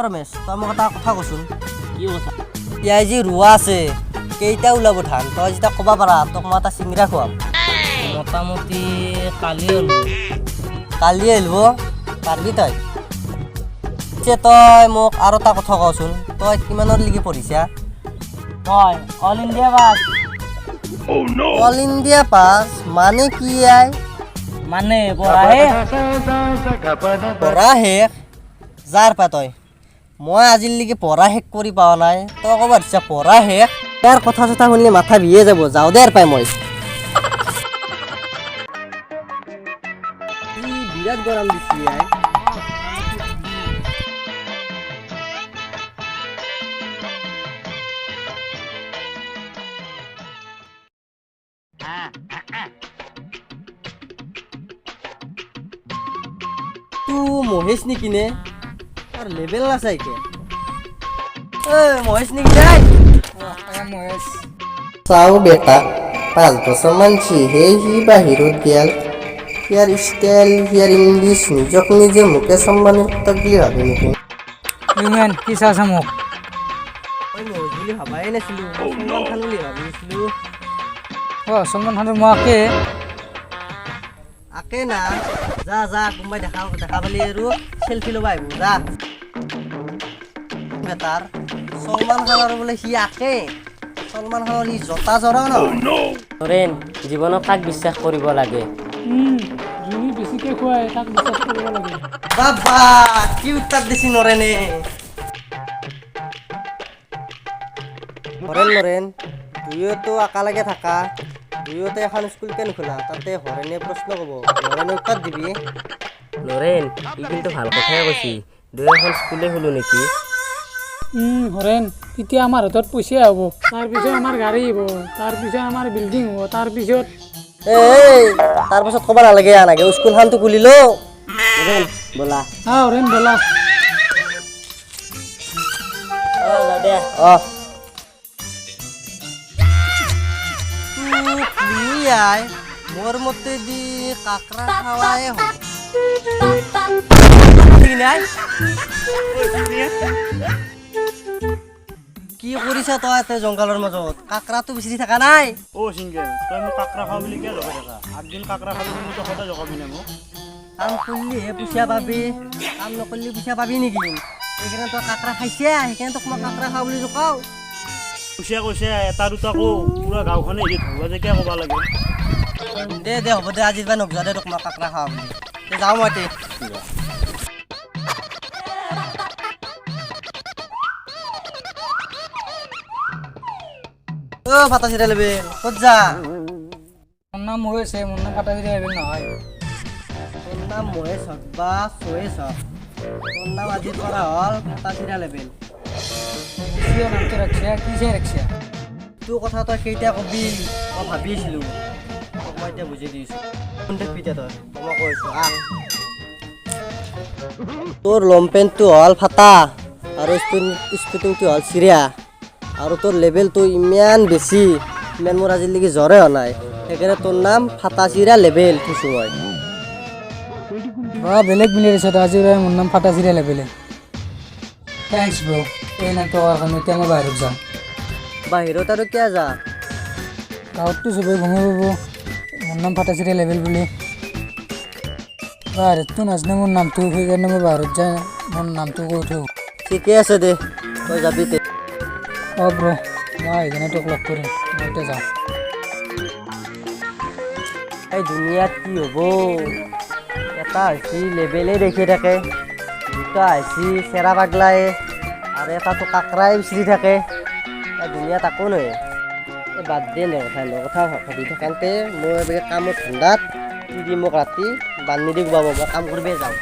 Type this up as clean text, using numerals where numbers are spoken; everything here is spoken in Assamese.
ৰমেশ তই মোক এটা কথা কচোন কি কথা ইয়াই যি ৰোৱা আছে কেইটা ওলাব ধান তই যেতিয়া ক'ব পাৰা তোক মই এটা চিংৰা খুৱাম মোটামুটি কালি হ'ল কালি আহিব পাৰিবি তই তই মোক আৰু এটা কথা কচোন তই কিমানলৈকে পঢ়িছা মই all India bus all India pass মানে কি আই মানে পঢ়াহে পঢ়া শেষ যাৰ পা তই মই আজিলৈকে পঢ়া শেষ কৰি পোৱা নাই তই ক'ব দিছা পঢ়া শেষ ইয়াৰ কথা চথা শুনিলে মাথা বিয়ে যাব যাওঁ দে পাই মই বিৰাট গৰম দিছি আই মহেশ নেকি নে আর লেভেল না চাইকে মহেশ নেকি যাই মহেশ চাও বেটা 5 বছর মানছি হে হি বাহিরত গেল ইয়ার স্টাইল ইয়ার ইংলিশ নিজক নিজে মুখে সম্মানিত বুলি ভাবে নেকি ইউমেন কি চাইছা মোক ওই মহেশ বুলি ভাবাই নাছিলো সলমান খান বুলি ভাবিছিলো সলমান খানৰ মই আকে না যা যা কোনবাই দেখা পালি আৰু সেলফি ল'বা আহিব যা বেটাৰ সলমান খান আৰু বোলে সি আকে সলমান খানৰ সি জোতা জৰা ন নৰেন জীৱনত কাক বিশ্বাস কৰিব লাগে যোনে বেছিকৈ খুৱাই তাক বিশ্বাস কৰিব লাগে বাবা কি উত্তাপ দিছি নৰেনে নৰেন তুইতো একেলগে থাকা দুয়োতে এখন স্কুল কেন খোলা তাতে হৰেণে প্ৰশ্ন ক'ব হৰেণে উত্তৰ দিবি নৰেন ই কিন্তু ভাল কথাই কৈছি দুই এখন স্কুলে খোলো নেকি হৰেণ তেতিয়া আমাৰ হাতত পইচা হ'ব তাৰপিছত আমাৰ গাড়ী হ'ব তাৰপিছত আমাৰ বিল্ডিং হ'ব তাৰপিছত এই তাৰপাছত ক'ব নালাগে নাগে স্কুলখনটো খুলিলো ব'লা হৰেণ ব'লা দে আই মোৰ মতে দি কাকড়া খাওয়াই হবে কি কৰিছা তই এতে জংঘলৰ মাজত কাকড়াটো বিচাৰি থকা নাই সিংগেল তই মোক কাকৰা খাওঁ বুলি কিয় লগাই থাকা আগদিন কাকৰা খালি বুলি তই সদায় জগাবি নে মোক কাম কৰিলেহে পইচা পাবি কাম নকৰিলে পইচা পাবি নেকি সেইকাৰণে তই কাকড়া খাইছা সেইকাৰণে তোক মই কাকড়া খাওঁ বুলি জোকাও কৈছে এটা দুটা কওঁ পুৰা গাঁওখনে এৰি ধুৱা যে কিয় ক'ব লাগে দে হ'ব দে আজিৰ পৰা নগজা দে তোক মই কাকড়া খাওঁ বুলি যাওঁ মই ফাটা চিৰা ল'বি ক'ত যা মোৰ নাম মহেশ মোৰ নাম ফাটাচিৰা লেবেল নহয় তোৰ নাম মহেশ হওক বা চহেশ হওক তোৰ নাম আজিৰ পৰা হ'ল ফাটা চিৰা লেবেল কিয় নামটো ৰাখিছা কিছে ৰাখিছা তোৰ কথা তই কেইটা কবি মই ভাবি আছিলোঁ তোক মই এতিয়া বুজি দিছোঁ পিতে তই মই কৈছোঁ তোৰ লংপেণ্টটো হ'ল ফাটা আৰু স্পুটিংটো হ'ল চিৰা আৰু তোৰ লেভেলটো ইমান বেছি ইমান মোৰ আজিলৈকে জ্বৰে হোৱা নাই সেইকাৰণে তোৰ নাম ফাটা চিৰা লেভেল থৈছোঁ মই বেলেগ মিলি আছে আজিৰ পৰা মোৰ নাম ফাটাচিৰা লেবেলে থেংকছ ব্ৰ এই নামটো কোৱাৰ কাৰণে এতিয়া মই বাহিৰত যাম বাহিৰত আৰু কিয় যা গাঁৱততো চবেই গমেই পাব মোৰ নাম ফাটাচিৰা লেবেল বুলি বাহিৰততো নাজানে মোৰ নামটো সেইকাৰণে মই বাহিৰত যাই মোৰ নামটো কৈ থওঁ ঠিকে আছে দে তই যাবি তে ব্ৰ মই সেইকাৰণে তোক লগ কৰিম মই এতিয়া যাওঁ এই দুনিয়াত কি হ'ব এটা হৈছে লেবেলেই দেখি থাকে দুটা হৈছে চেৰা পাগলাই আৰু এটাতো কাকৰাই বিচাৰি থাকে এই দুনিয়াত একো নহয় এই বাদ দে কথা ভাবি থাকোঁতে মই কামত ঠাণ্ডাত দি মোক ৰাতি বান্ধি দি গোৱাব মই কাম কৰিবই যাওঁ